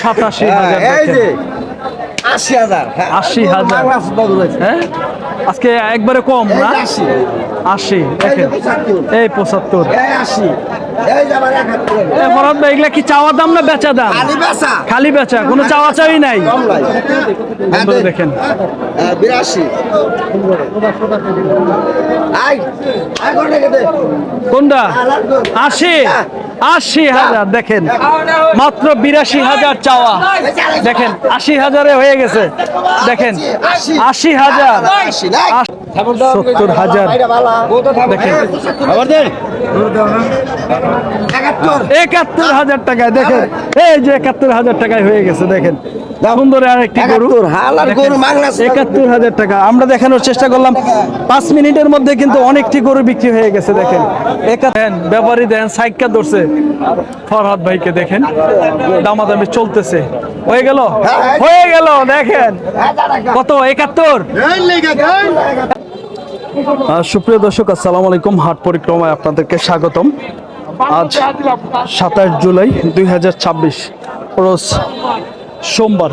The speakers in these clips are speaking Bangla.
87,000 এই যে দেখেন। 80,000 80,000 হ্যাঁ আজকে একবারে কম না 80 দেখেন এই 75 এই 80 এই যে আমার 71 ফরহাদ ভাই এগুলা কি চাওয়া দাম না বেচা দাম খালি বেচা খালি বেচা কোনো চাওয়া চাই নাই কম লাই বন্ধুরা দেখেন 82 আই আই কোনে কেটে কোনটা 80,000 দেখেন মাত্র 82,000 চাওয়া দেখেন 80,000 হয়ে গেছে দেখেন 80,000 70,000 দেখেন আবার দে 71,000 টাকায় দেখেন এই যে 71,000 টাকায় হয়ে গেছে দেখেন সুন্দর আরেকটি গরু 71 হালাল গরু মাংনা 71,000 টাকা আমরা দেখানোর চেষ্টা করলাম 5 মিনিটের মধ্যে কিন্তু অনেকটি গরু বিক্রি হয়ে গেছে দেখেন ব্যাপারী দেন সাইকেল ধরছে ফরহাদ ভাইকে দেখেন দামাদামি চলতেছে হয়ে গেল দেখেন কত 71 সুপ্রিয় দর্শক আসসালামু আলাইকুম হাট পরিক্রমায় আপনাদেরকে স্বাগতম আজ 27 জুলাই 2026 রোজ সোমবার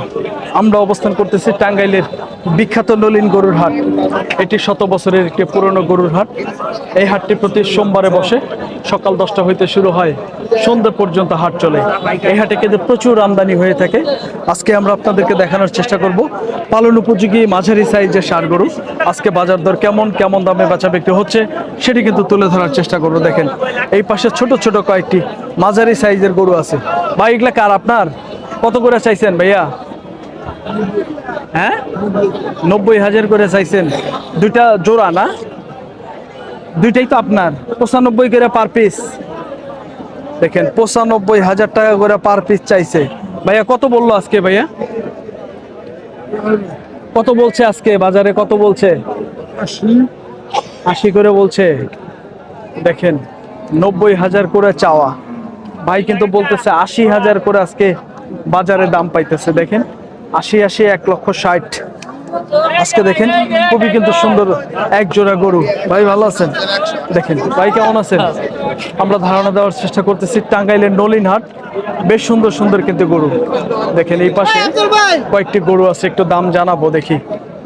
আমরা অবস্থান করতেছি টাঙ্গাইলের বিখ্যাত নলিন গরুর হাট এটি 100 বছরের একটি পুরনো গরুর হাট এই হাটটি প্রতি সোমবারে বসে সকাল 10টা হইতে শুরু হয় সন্ধ্যা পর্যন্ত হাট চলে এই হাটে কিন্তু প্রচুর আমদানি হয়ে থাকে আজকে আমরা আপনাদেরকে দেখানোর চেষ্টা করব পালন উপযোগী মাঝারি সাইজের ষাঁড় গরু আজকে বাজার দর কেমন দামে বেচা বিক্রি হচ্ছে সেটি কিন্তু তুলে ধরার চেষ্টা করব দেখেন এই পাশে ছোট ছোট কয়েকটি মাঝারি সাইজের গরু আছে ভাই এগুলা কার আপনার কত করে চাইছেন ভাইয়া হ্যাঁ 90,000 করে চাইছেন দুইটা জোড়া না দুইটাই তো আপনার 95 করে পার পিস দেখেন 95,000 টাকা করে পার পিস চাইছে ভাইয়া কত বললো আজকে ভাইয়া কত বলছে আজকে বাজারে কত বলছে 80 করে বলছে দেখেন 90,000 করে চাওয়া ভাই কিন্তু বলতেছে 80,000 করে আজকে বাজারে দাম পাইতেছে দেখেন 80 1,60,000 আজকে দেখেন খুবই কিন্তু সুন্দর এক জোড়া গরু ভাই ভালো আছেন দেখেন ভাই কেমন আছেন আমরা ধারণা দেওয়ার চেষ্টা করতেছি টাঙ্গাইলের নলিন হাট বেশ সুন্দর কিন্তু গরু দেখেন এই পাশে কয়েকটি গরু আছে একটু দাম জানাবো দেখি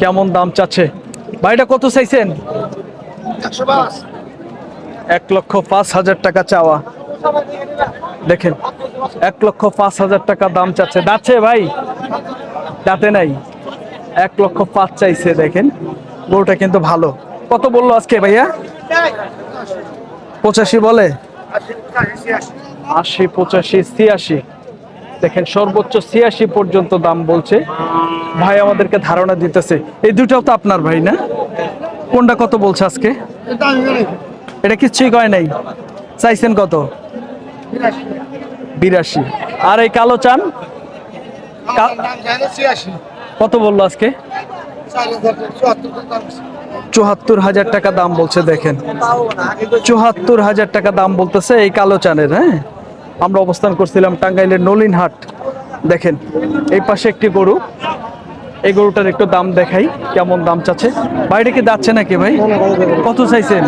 কেমন দাম চাচ্ছে ভাইটা কত চাইছেন 1,05,000 টাকা চাওয়া দেখেন 1,05,000 টাকা দাম চাচ্ছে যাচ্ছে ভাই যাতে নাই 1,05,000 চাইছে দেখেন গরুটা কিন্তু ভালো কত বললো আজকে ভাইয়া 85 বলে 80 85 86 দেখেন সর্বোচ্চ 86 পর্যন্ত দাম বলছে ভাই আমাদেরকে ধারণা দিতেছে এই দুটাও তো আপনার ভাই না কোনটা কত বলছে আজকে এটা কিচ্ছুই কয় নাই চাইছেন কত 82 আর এই কালো চান কত বললো আজকে 74,000 টাকা দাম বলছে দেখেন 74,000 টাকা দাম বলতেছে এই কালো চানের হ্যাঁ আমরা অবস্থান করছিলাম টাঙ্গাইলের নলিন হাট দেখেন এই পাশে একটি গরু এই গরুটার একটু দাম দেখাই কেমন দাম চাচ্ছে বাইরে কি যাচ্ছে নাকি ভাই কত চাইছেন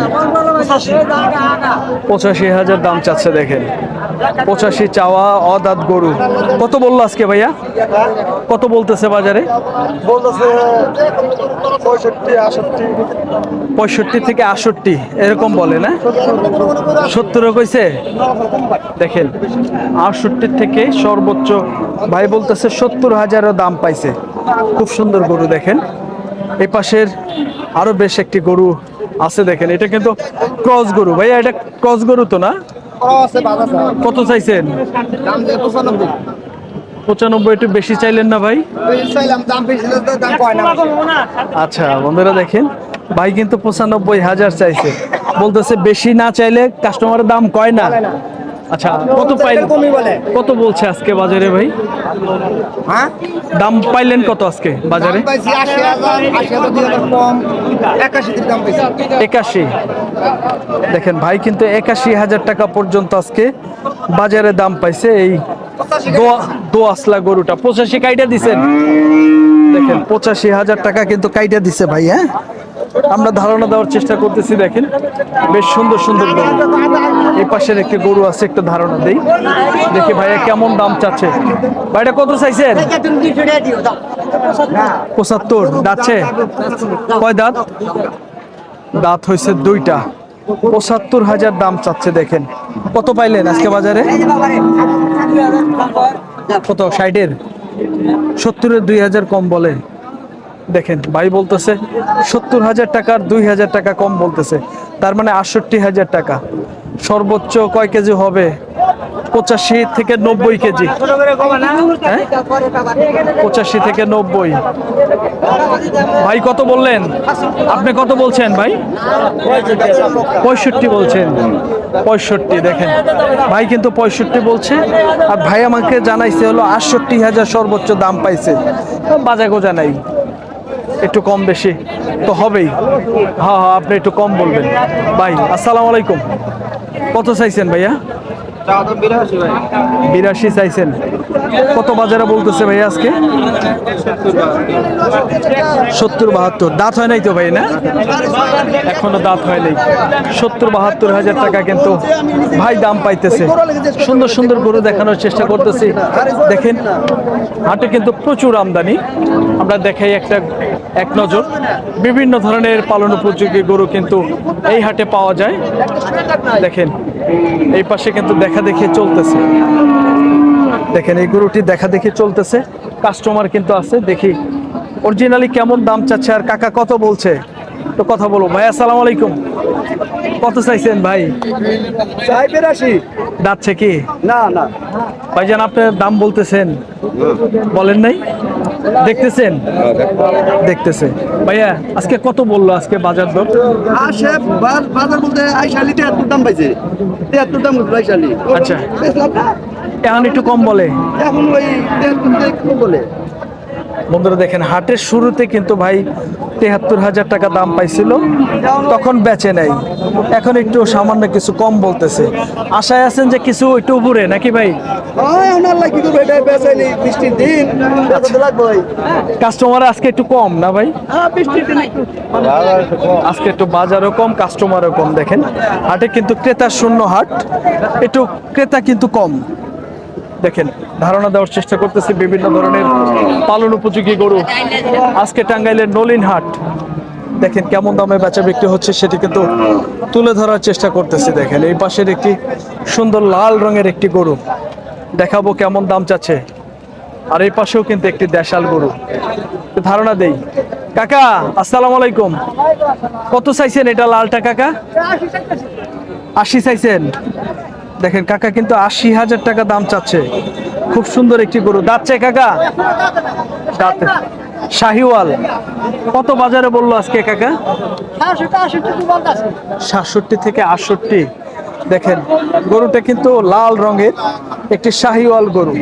85,000 দাম চাচ্ছে দেখেন 85 চাওয়া অদাঁত গরু কত বললো আজকে ভাইয়া কত বলতেছে বাজারে 65 থেকে 68 এরকম বলে না 70 কইছে দেখেন 68 থেকে সর্বোচ্চ ভাই বলতেছে 70,000 দাম পাইছে খুব সুন্দর গরু দেখেন এই পাশের আরো বেশ একটি গরু আছে দেখেন এটা কিন্তু ক্রস গরু ভাইয়া এটা ক্রস গরু তো না কত চাইছেন 95 একটু বেশি চাইলেন না ভাই আচ্ছা বন্ধুরা দেখেন ভাই কিন্তু 95,000 চাইছে বলতেছে বেশি না চাইলে কাস্টমারের দাম কয় না আচ্ছা কত বলছে আজকে বাজারে ভাই হ্যাঁ দাম পাইলেন কত আজকে বাজারে 81 দেখেন ভাই কিন্তু 81,000 টাকা পর্যন্ত আজকে বাজারে দাম পাইছে এই দোয়াসলা গরুটা 85 কাইটা দিছেন দেখেন 85,000 টাকা কিন্তু কাইটা দিছে ভাই হ্যাঁ আমরা ধারণা দেওয়ার চেষ্টা করতেছি। দেখেন বেশ সুন্দর সুন্দর গরু। এই পাশের একটি গরু আছে, একটু ধারণা দেই। দেখি ভাইয়া কেমন দাম চাচ্ছে। ভাইটা কত চাইছেন? 75। দাঁতছে কয় দাঁত? দাঁত হয়েছে দুইটা। 75,000 দাম চাচ্ছে। দেখেন কত পাইলেন আজকে বাজারে? কত? 60-এর 70-এর 2,000 কম বলে। দেখেন ভাই বলতেছে 70,000 টাকার 2,000 টাকা কম বলতেছে, তার মানে 68,000 টাকা। সর্বোচ্চ কয় কেজি হবে? 85 থেকে 90 কেজি। হ্যাঁ? 85 থেকে 90। ভাই কত বললেন? আপনি কত বলছেন ভাই? 65 বলছেন। 65। দেখেন ভাই কিন্তু 65 বলছে, আর ভাই আমাকে জানাইছে হলো 68,000 সর্বোচ্চ দাম পাইছে। বাজা গোজা নাই, একটু কম বেশি তো হবেই। হ্যাঁ হ্যাঁ, আপনি একটু কম বলবেন। ভাই আসসালামু আলাইকুম, কত চাইছেন ভাইয়া? 82 চাইছেন। কত বাজারে বলতেছে ভাই আজকে? 70-72। দাঁত হয় নাই তো ভাই? না, এখনো দাঁত হয় নাই। 70-72,000 টাকা কিন্তু ভাই দাম পাইতেছে। সুন্দর সুন্দর গরু দেখানোর চেষ্টা করতেছি। দেখেন হাটে কিন্তু প্রচুর আমদানি। আমরা দেখাই এক নজর। বিভিন্ন ধরনের পালন উপযোগী গরু কিন্তু এই হাটে পাওয়া যায়। দেখেন এই পাশে কিন্তু দেখা দেখি চলতেছে। দেখেন এই গরুটি দেখা দেখি চলতেছে, কাস্টমার কিন্তু আছে। দেখি অরিজিনালি কেমন দাম চাচ্ছে, আর কাকা কত বলছে। তো কথা বলবো। ভাই আসসালামু আলাইকুম, কত চাইছেন ভাই? 82। দাঁতছে কি? না না ভাইজান আপনি দাম বলতেছেন, বলেন নাই? দেখতেছেন? দেখতেছে। ভাইয়া আজকে কত বললো আজকে বাজার দর? আসে বাজার বলতে আইসালি 73 দাম পাইছে। 73 দাম বলছে আইসালি। আচ্ছা, এখন একটু কম বলে। এখন ওই 73 একটু বলে। বন্ধুরা দেখেন হাটের শুরুতে কিন্তু ভাই 73,000 টাকা দাম পাইছিল, তখন বেচে নাই। এখন একটু সামান্য কিছু কম বলতেছে। আশায় আছেন যে কিছু একটু উপরে নাকি ভাই? আল্লাহ কি করবে, এটা বেচাইনি বৃষ্টির দিন বেচাতে লাগবে। কাস্টমার আজকে একটু কম না ভাই? বৃষ্টির দিন একটু আজকে একটু বাজারও কম, কাস্টমারও কম। দেখেন হাটে কিন্তু ক্রেতা শূন্য হাট, একটু ক্রেতা কিন্তু কম। দেখেন ধারণা দেওয়ার চেষ্টা করতেছি বিভিন্ন ধরনের পালন উপযোগী গরু। আজকে টাঙ্গাইলের নলিন হাট। দেখেন কেমন দামে বেচা বিক্রি হচ্ছে সেটি কিন্তু তুলে ধরার চেষ্টা করতেছি। দেখেন এই পাশের একটি সুন্দর লাল রঙের একটি গরু দেখাবো কেমন দাম চাচ্ছে, আর এই পাশেও কিন্তু একটি দেশাল গরু। ধারণা দেই। কাকা আসসালামু আলাইকুম, কত চাইছেন এটা লালটা কাকা? 80 চাইছেন। দেখেন কাকা কিন্তু 80,000 টাকা দাম চাচ্ছে। খুব সুন্দর একটি গরু। দাঁতছে কাকা? দাঁত শাহিওয়াল। কত বাজারে বললো আজকে কাকা? 67 থেকে 68। দেখেন গরুটা কিন্তু লাল রঙের একটি শাহিওয়াল গরু।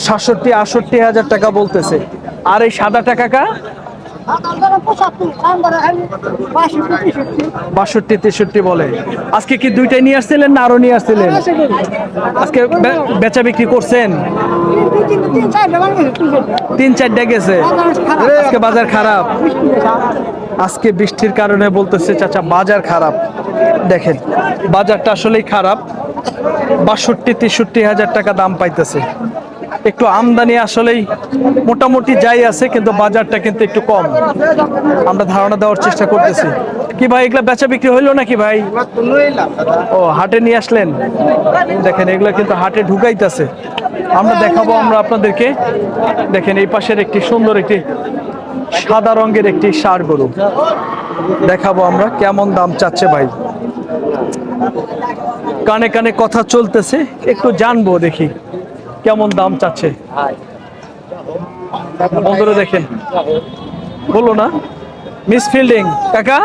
67-68,000 টাকা বলতেছে। আর এই সাদাটা কাকা? 62-63 বলে। আজকে কি দুইটাই নিয়ে আসছিলেন না আরো নিয়ে আসছিলেন? আজকে বেচা বিক্রি করছেন? 3-4টা গেছে। আজকে বাজার খারাপ। আজকে বৃষ্টির কারণে বলতেছে চাচা বাজার খারাপ। দেখেন বাজারটা আসলেই খারাপ। 62-63,000 টাকা দাম পাইতেছে। একটু আমদানি আসলেই মোটামুটি যাই আছে, কিন্তু বাজারটা কিন্তু একটু কম। আমরা ধারণা দেওয়ার চেষ্টা করতেছি। কি ভাই এগুলা বেচা বিক্রি হইলো নাকি ভাই? ও হাটে নিয়ে আসলেন। দেখেন এগুলা কিন্তু হাটে ঢুকাইতেছে। আমরা দেখাবো আমরা আপনাদেরকে। দেখেন এই পাশের একটি সুন্দর একটি সাদা রঙের একটি ষাঁড় গরু দেখাবো আমরা কেমন দাম চাচ্ছে ভাই। কানে কানে কথা চলতেছে, একটু জানবো দেখি কেমন দাম চাচ্ছে। বন্ধুরা দেখেন বলো না মিস ফিল্ডিং কাকা,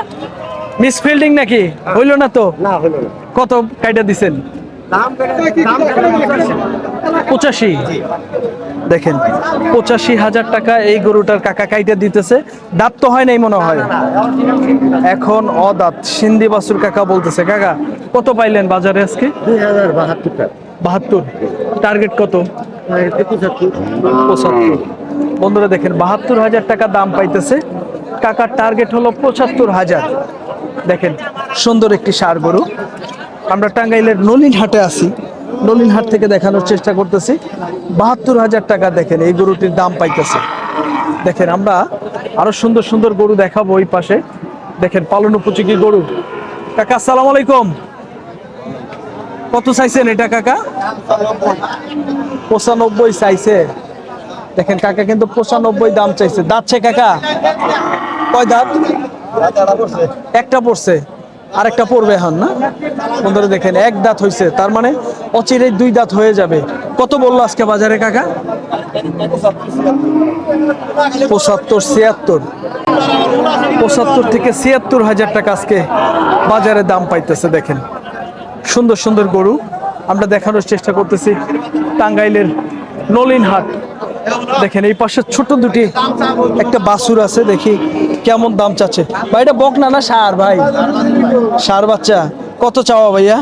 মিস ফিল্ডিং নাকি? হইলো না তো? না হলো না। কত কাইটা দিছেন? দাম 85। দেখেন 85,000 টাকা এই গরুটার কাকা কাইটা দিতেছে। দাঁত তো হয় নাই মনে হয়, এখন অদাঁত সিন্ধি বাছুর কাকা বলতেছে। কাকা কত পাইলেন বাজারে আজকে? 2072 টাকা। 72। টার্গেট কত? 75। বন্ধুরা দেখেন 72,000 টাকা দাম পাইতেছে। কাকার টার্গেট হলো ৭৫,০০০। দেখেন সুন্দর একটি ষাঁড় গরু। আমরা টাঙ্গাইলের নলিনহাটে আছি, নলিনহাট থেকে দেখানোর চেষ্টা করতেছি। ৭২,০০০ টাকা দেখেন এই গরুটির দাম পাইতেছে। দেখেন আমরা আরো সুন্দর সুন্দর গরু দেখাবো ওই পাশে। দেখেন পালন উপযোগী গরু। কাকা আসসালামু আলাইকুম, কত চাইছেন এটা কাকা? ৯৫ চাইছে। দেখেন কাকা কিন্তু ৯৫ দাম চাইছে। দাঁতছে কাকা? কয় দাঁত? একটা পড়ছে, আরেকটা পড়বে এখন না? বন্ধুরা দেখেন এক দাঁত হয়েছে, তার মানে অচিরেই 2 দাঁত হয়ে যাবে। কত বললো আজকে বাজারে কাকা? ৭৫, ৭৬, ৭৫ থেকে ৭৬,০০০ টাকা আজকে বাজারে দাম পাইতেছে। দেখেন সুন্দর সুন্দর গরু আমরা দেখানোর চেষ্টা করতেছি টাঙ্গাইলের নলিনহাট। দেখেন এই পাশে ছোট দুটি একটা বাছুর আছে, দেখি কেমন দাম চাচ্ছে। ভাই এটা বকনা না ষাঁড়? ভাই ষাঁড় বাচ্চা। কত চাওয়া ভাইয়া?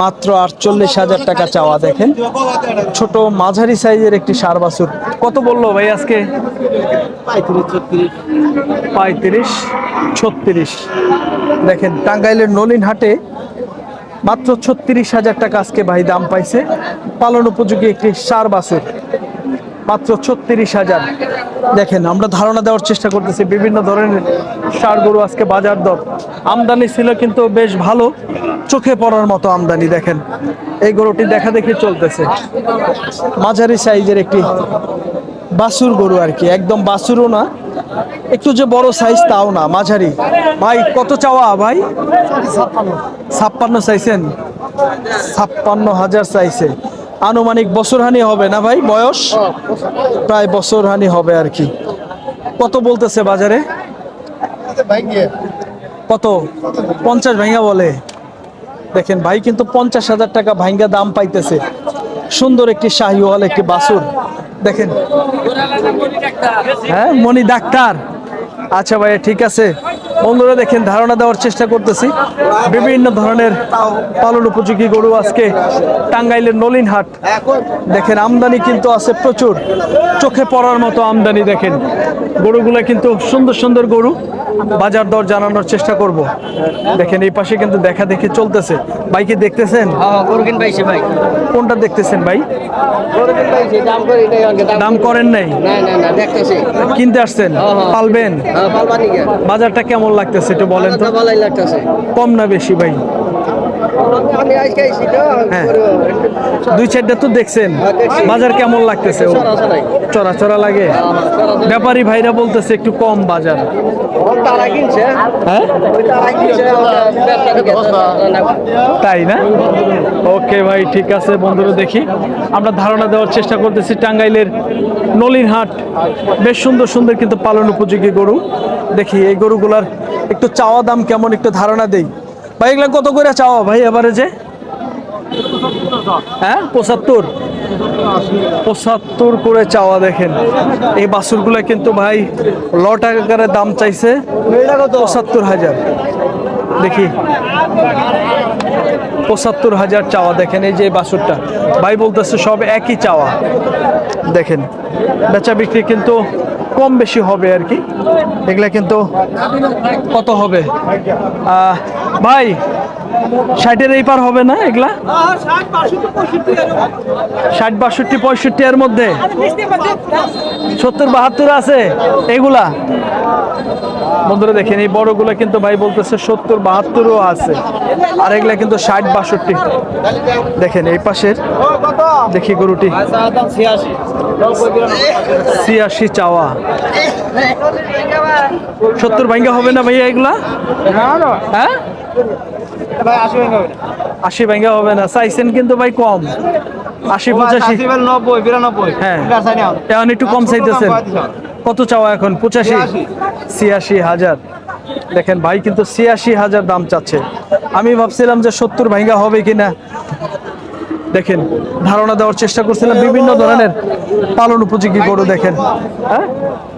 মাত্র ৪৮,০০০ টাকা চাওয়া। দেখেন ছোট মাঝারি সাইজের একটি ষাঁড় বাছুর। কত বললো ভাই আজকে? ৩৫, ৩৬। দেখেন টাঙ্গাইলের নলিনহাটে মাত্র ৩৬,০০০ টাকা আজকে ভাই দাম পাইছে পালন উপযোগী একটি ষাঁড় বাছুর, মাত্র ৩৬,০০০। দেখেন আমরা ধারণা দেওয়ার চেষ্টা করতেছি বিভিন্ন ধরনের ষাঁড় গরু আজকে বাজার দর। আমদানি ছিল কিন্তু বেশ ভালো, চোখে পড়ার মতো আমদানি। দেখেন এই গরুটি দেখা দেখি চলতেছে, মাঝারি সাইজের একটি বাছুর গরু আর কি, একদম বাছুরও না, একটু যে বড় সাইজ তাও না, মাঝারি। ভাই কত চাওয়া ভাই? ৫৬ চাইছেন? ৫৬,০০০ চাইছে। আনুমানিক বছরহানি হবে না ভাই? বয়স প্রায় বছরহানি হবে আর কি। কত বলতেছে বাজারে? কত? ৫০ ভাঙ্গা বলে। দেখেন ভাই কিন্তু ৫০,০০০ টাকা ভাঙ্গা দাম পাইতেছে। সুন্দর একটি শাহিওয়াল একটি বাছুর। দেখেন হ্যাঁ মনি ডাক্তার। আচ্ছা ভাইয়া ঠিক আছে। বন্ধুরা দেখেন ধারণা দেওয়ার চেষ্টা করতেছি বিভিন্ন ধরনের পালন উপযোগী গরু আজকে টাঙ্গাইলের নলিনহাট। দেখেন আমদানি কিন্তু আছে প্রচুর, চোখে পড়ার মতো আমদানি। দেখেন গরুগুলো কিন্তু সুন্দর সুন্দর গরু, বাজার দর জানানোর চেষ্টা করব। দেখেন এই পাশে কিন্তু দেখা দেখি চলতেছে। ভাই কি দেখতেছেন? কোনটা দেখতেছেন ভাই? দাম করেন নাই? কিনতে আসছেন? পালবেন? বাজারটা কেমন লাগতেছে একটু বলেন তো? কম না বেশি ভাই? হ্যাঁ 2-4টা তো দেখছেন, বাজার কেমন লাগতেছে? চড়া চড়া লাগে। ব্যাপারী ভাইরা বলতেছে একটু কম বাজার। হ্যাঁ তাই না? ওকে ভাই ঠিক আছে। বন্ধুরা দেখি আমরা ধারণা দেওয়ার চেষ্টা করতেছি টাঙ্গাইলের নলিনহাট, বেশ সুন্দর সুন্দর কিন্তু পালন উপযোগী গরু। দেখি এই গরুগুলার একটু চাওয়া দাম কেমন একটু ধারণা দেই। ভাই এগুলা কত করে চাওয়া ভাই এবারে যে? হ্যাঁ ৭৫ করে চাওয়া। দেখেন এই বাছুরগুলা কিন্তু ভাই লট আকারে দাম চাইছে ৭৫,০০০। দেখি ৭৫,০০০ চাওয়া। দেখেন এই যে বাছুরটা ভাই বলতেছে সব একই চাওয়া। দেখেন বেচা বিক্রি কিন্তু কম বেশি হবে আর কি। এগুলা কিন্তু কত হবে ভাই? ৬০-এর এই পার হবে না এগুলা? ৬০, ৬২, ৬৫ এর মধ্যে ৭০, ৭২ আছে এগুলা। বন্ধুরা দেখেন এই বড়গুলা কিন্তু ভাই বলতেছে ৭০, ৭২ও আছে, আর এগুলা কিন্তু ৬০, ৬২। দেখেন এই পাশের দেখি গরুটি ৮৬ চাওয়া। ৭০ ভাঙ্গা হবে না ভাইয়া এগুলা? হ্যাঁ ৮০ ভাঙ্গা হবে না। চাইছেন কিন্তু ভাই কম, ৮০, ৮৫, ৯০, ৯২। হ্যাঁ এখন একটু কম চাইতেছেন। কত চাওয়া এখন? ৮৫, ৮৬,০০০। দেখেন ভাই কিন্তু ৮৬,০০০ দাম চাচ্ছে। আমি ভাবছিলাম যে ৭০ ভাঙ্গা হবে কিনা। দেখেন ধারণা দেওয়ার চেষ্টা করছিলাম বিভিন্ন ধরনের পালন উপযোগী গরু। দেখেন হ্যাঁ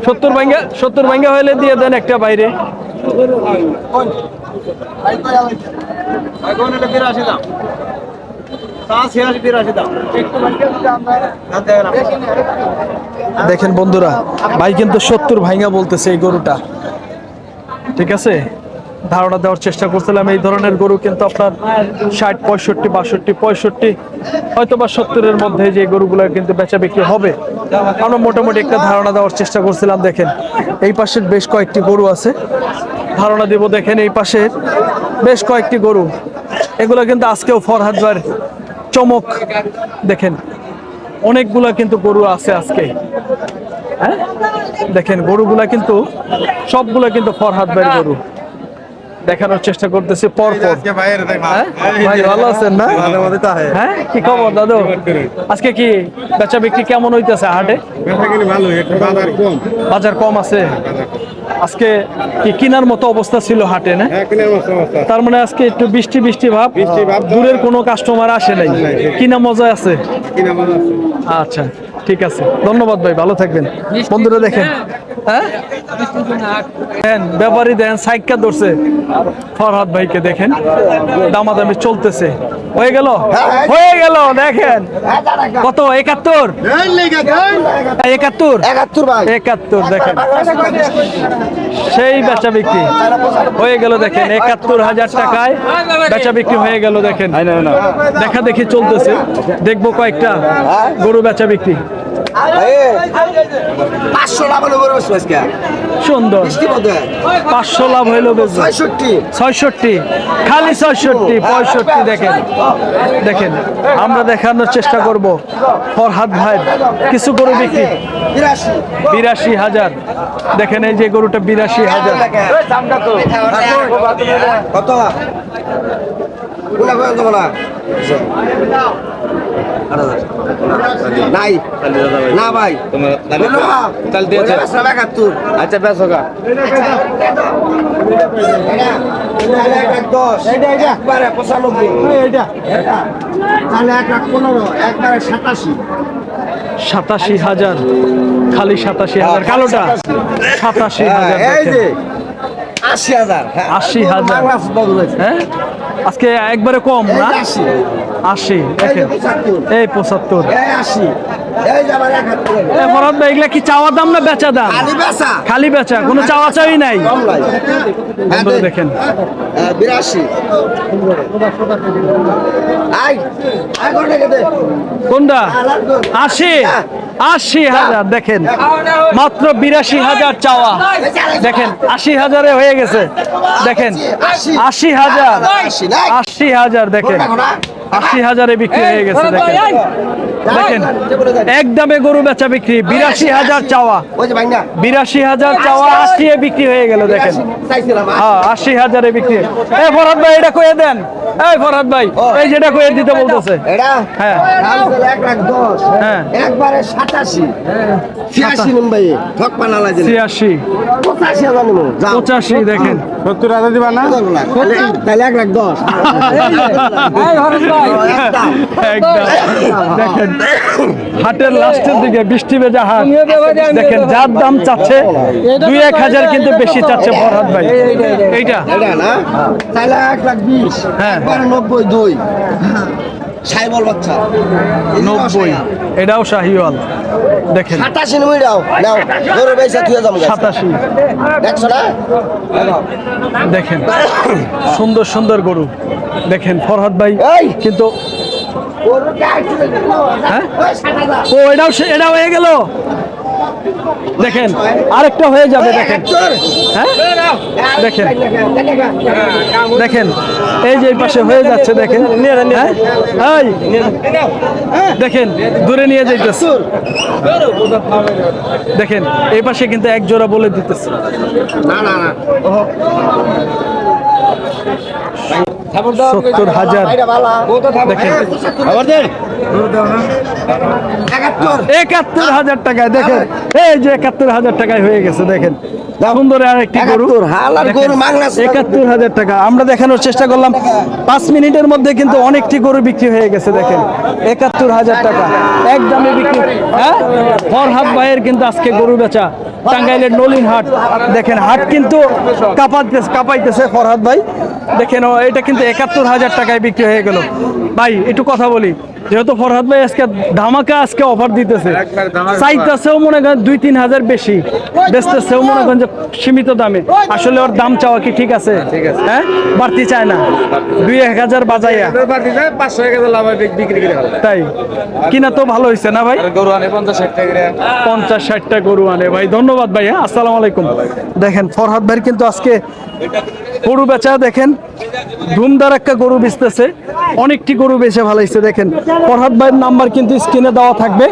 ৭০ ভাঙ্গা হলে দিয়ে দেন একটা বাইরে। দেখেন বন্ধুরা, ভাই কিন্তু 70 ভাঙা বলতেছে এই গরুটা। ঠিক আছে, ধারণা দেওয়ার চেষ্টা করছিলাম এই ধরনের গরু কিন্তু আপনার 60, 65, 62, 65 হয়তো বা 70-এর মধ্যে যে গরুগুলো কিন্তু বেচা বিক্রি হবে, আমরা মোটামুটি একটা ধারণা দেওয়ার চেষ্টা করছিলাম। দেখেন এই পাশের বেশ কয়েকটি গরু আছে, ধারণা দিব। দেখেন এই পাশের বেশ কয়েকটি গরু, এগুলো কিন্তু আজকেও ফরহাদ ভাইয়ের চমক। দেখেন অনেকগুলা কিন্তু গরু আছে আজকে। হ্যাঁ, দেখেন গরুগুলা কিন্তু সবগুলা কিন্তু ফরহাদ ভাইয়ের গরু, দেখানোর চেষ্টা করতেছি পর পর। হ্যাঁ ভাই, ভালো আছেন না? হ্যাঁ, কি খবর দাদু? আজকে কি বেচা বিক্রি কেমন হইতেছে হাটে? বাজার কম আছে আজকে, কি কিনার মতো অবস্থা ছিল হাটে না? তার মানে আজকে একটু বৃষ্টি বৃষ্টি ভাব, দূরের কোনো কাস্টমার আসে নাই, কিনা মজা আছে। আচ্ছা ঠিক আছে, ধন্যবাদ ভাই, ভালো থাকবেন। বন্ধুরা দেখেন, হ্যাঁ দেন ব্যাপারী দেন সাইকেল ধরছে ফরহাদ ভাইকে, দেখেন দামাদামি চলতেছে। হয়ে গেল, হয়ে গেল। দেখেন কত, 71, 71, 71। দেখেন সেই বেচা বিক্রি হয়ে গেল। দেখেন 71,000 টাকায় বেচা বিক্রি হয়ে গেল। দেখেন দেখা দেখি চলতেছে, দেখবো কয়েকটা গরু বেচা বিক্রি। 500 লাভ হলো বড় বড় আজকে। সুন্দর, বৃষ্টি মধ্যে 500 লাভ হইলো, 65 66, খালি 66, 65। দেখেন দেখেন, আমরা দেখানোর চেষ্টা করব ফরহাদ ভাই কিছু গরু বিক্রি। 82,000। দেখেন এই যে গরুটা 82,000। কত নাই না ভাই, আচ্ছা বেশ হোক। একবারে 95, তাহলে 1,15,000, একবারে 87। 87,000, খালি 87,000। কালোটা 87,000। এই যে 80,000, 80,000। হ্যাঁ, আজকে একবারে কম না? 80। দেখেন এই 75। ফরহাদ ভাই, এগুলা কি চাওয়া দাম না বেচা দাম? খালি বেচা, কোনো চাওয়া চাওয়ি নাই। বন্ধুরা দেখেন 82। কোনটা? 80,000। দেখেন মাত্র 82,000 চাওয়া। দেখেন 80,000-এ হয়ে গেছে। দেখেন 80,000, 80,000। দেখেন 80,000-এ বিক্রি হয়ে গেছে। দেখেন দেখেন একদমে গরু বেচা বিক্রি। 82,000 চাওয়া, 82,000 চাওয়া, 80-এ বিক্রি হয়ে গেল। দেখেন হ্যাঁ, 80,000-এ বিক্রি। এই ফরহাদ ভাই, এটা কয়ে দেন। এই ফরহাদ ভাই, এই যেটা কয়ে দিতে বলতেছে। হ্যাঁ হ্যাঁ, একবারে 87, 86 নম্বর ঠক পানা লাগে 86, 85,000 নিমু 85। দেখেন 70,000 দিবা না? তাহলে 1,10,000। একদম। দেখেন হাটের লাস্টের দিকে বৃষ্টি ভেজা হাট, দেখেন যার দাম চাচ্ছে 2-1,000 কিন্তু বেশি চাচ্ছে ফরহাদ ভাই। এইটা এটা না, তাহলে 1,20,000। হ্যাঁ। একবারে 92। সাইবল বাচ্চা 90, এটাও শাহিওয়াল। দেখেন 87 নিমু দাও নাও, গরু বেচা তুই যাম 87। 100 না। দেখেন সুন্দর সুন্দর গরু। দেখেন ফরহাদ ভাই কিন্তু, হ্যাঁ ও এটাও হয়ে গেল। দেখেন আরেকটা হয়ে যাবে। দেখেন হ্যাঁ, দেখেন দেখেন এই যে এই পাশে হয়ে যাচ্ছে। দেখেন হ্যাঁ, এই দেখেন দূরে নিয়ে যাইতেছে। দেখেন এই পাশে কিন্তু এক জোড়া বলে দিতেছে। না না না, 70,000। দেখেন 71,000 টাকায়। দেখেন এই যে 71,000 টাকায় হয়ে গেছে। দেখেন সুন্দর আর একটি গরু 71 হালাল গরু মাংনা ৭১,০০০ টাকা। আমরা দেখানোর চেষ্টা করলাম 5 মিনিটের মধ্যে কিন্তু অনেকটি গরু বিক্রি হয়ে গেছে দেখেন ৭১,০০০ টাকা একদমই বিক্রি। হ্যাঁ, ফরহাদ ভাইয়ের কিন্তু আজকে গরু বেচা টাঙ্গাইলের নলিন হাট। দেখেন হাট কিন্তু কাঁপাইতেছে ফরহাদ ভাই। দেখেন এটা কিন্তু ৭১,০০০ টাকায় বিক্রি হয়ে গেল। ভাই একটু কথা বলি, যেহেতু ফরহাদ ভাই আজকে ধামাকা আজকে অফার দিতেছে, চাইতেছেও মনে করেন 2-3 হাজার বেশি, বেচতেছেও মনে করেন যে সীমিত দামে। আসলে ওর দাম চাওয়া কি ঠিক আছে? হ্যাঁ, বাড়তি চায় না, 2-1 হাজার বাজাইয়া 500 লাভ বিক্রি করে তাই কিনা তো ভালো হয়েছে না ভাই? গরু আনে 50-60 টাকা 50-60টা গরু আনে ভাই। ধন্যবাদ ভাই। হ্যাঁ, আসসালামু আলাইকুম। দেখেন ফরহাদ ভাই কিন্তু আজকে গরু বেচা দেখেন ধুমধার একটা গরু বেচতেছে, অনেকটি গরু বেচে ভালাইছে। দেখেন ফরহাদ ভাইয়ের নাম্বার কিন্তু স্ক্রিনে দেওয়া থাকবে,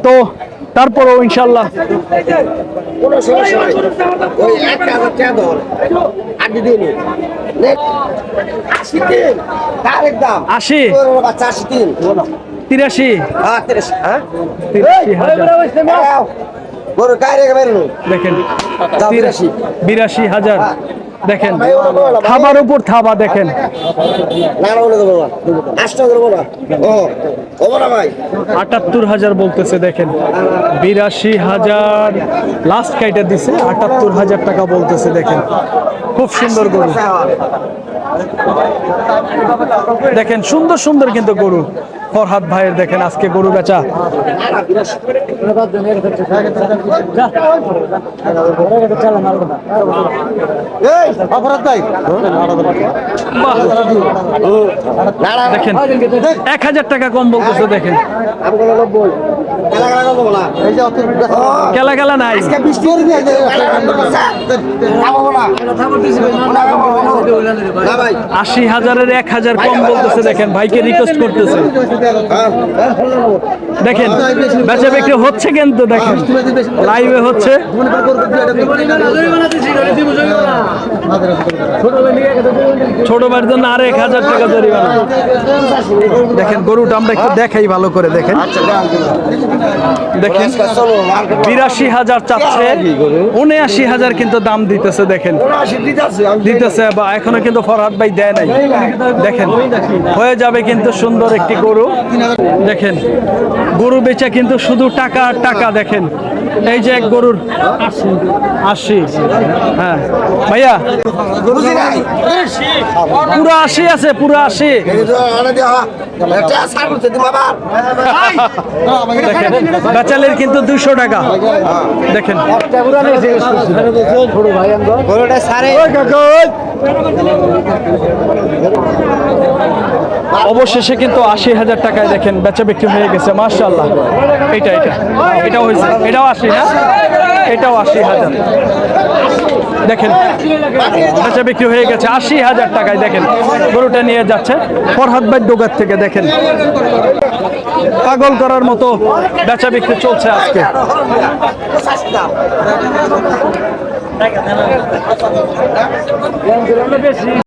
তো তারপরেও ইনশাল্লাহ কোনো সমস্যা নাই ওই 1000 টাকা দাও আগে দিন 80 দিন ডাইরেক্ট দাম 80 বাচ্চা 80 দিন 83 হ্যাঁ 83 হ্যাঁ 83,000 গরু কাইরে বেরনো দেখেন 83 82,000 দেখেন থাবার উপর থাবা দেখেন না না বলে দেবো আষ্ট করে বলো ও বড় ভাই ৭৮,000 বলতেছে। দেখেন 82,000 লাস্ট কাইটা দিছে, ৭৮,000 টাকা বলতেছে। দেখেন খুব সুন্দর গরু, দেখেন সুন্দর সুন্দর কিন্তু গরু ফরহাদ ভাইয়ের। দেখেন আজকে গরু বেচা এই অপরাধ ভাই বাহ, দেখেন 1,000 টাকা কম বলতেছে। দেখেন আমি বলে 90 খেলা খেলা করবো না এই যে অত খেলা খেলা নাই, আজকে বৃষ্টি করে দিয়ে না ভাই 80,000-এর 1,000 কম বলতেছে। দেখেন ভাইকে রিকোয়েস্ট করতেছে। দেখেন বেচা বিক্রি হচ্ছে কিন্তু দেখেন লাইভে হচ্ছে। ছোট ভাইয়ের জন্য আর 1,000 টাকা জরিমানা। দেখেন গরুটা আমরা একটু দেখাই ভালো করে। দেখেন দেখেন 82,000 চাচ্ছে, 79,000 কিন্তু দাম দিতেছে। দেখেন দিতেছে বা এখনো কিন্তু ফরহাদ ভাই দেয় নাই। দেখেন হয়ে যাবে কিন্তু সুন্দর একটি গরু। দেখেন গরু বেচা কিন্তু শুধু টাকা আর টাকা। দেখেন এই যে এক গরুর 80, হ্যাঁ ভাইয়া পুরো 80 আছে, পুরো 80। দেখেন বেচালের কিন্তু 200 টাকা। দেখেন অবশেষে কিন্তু 80,000 টাকায় দেখেন বেচা বিক্রি হয়ে গেছে। মাশাআল্লাহ, এটাও হয়েছে, এটাও 80 না, এটাও 80,000। দেখেন বেচা বিক্রি হয়ে গেছে 80,000 টাকায়। দেখেন গরুটা নিয়ে যাচ্ছে ফরহাদ ভাই ডোগার থেকে। দেখেন পাগল করার মতো বেচা বিক্রি চলছে আজকে।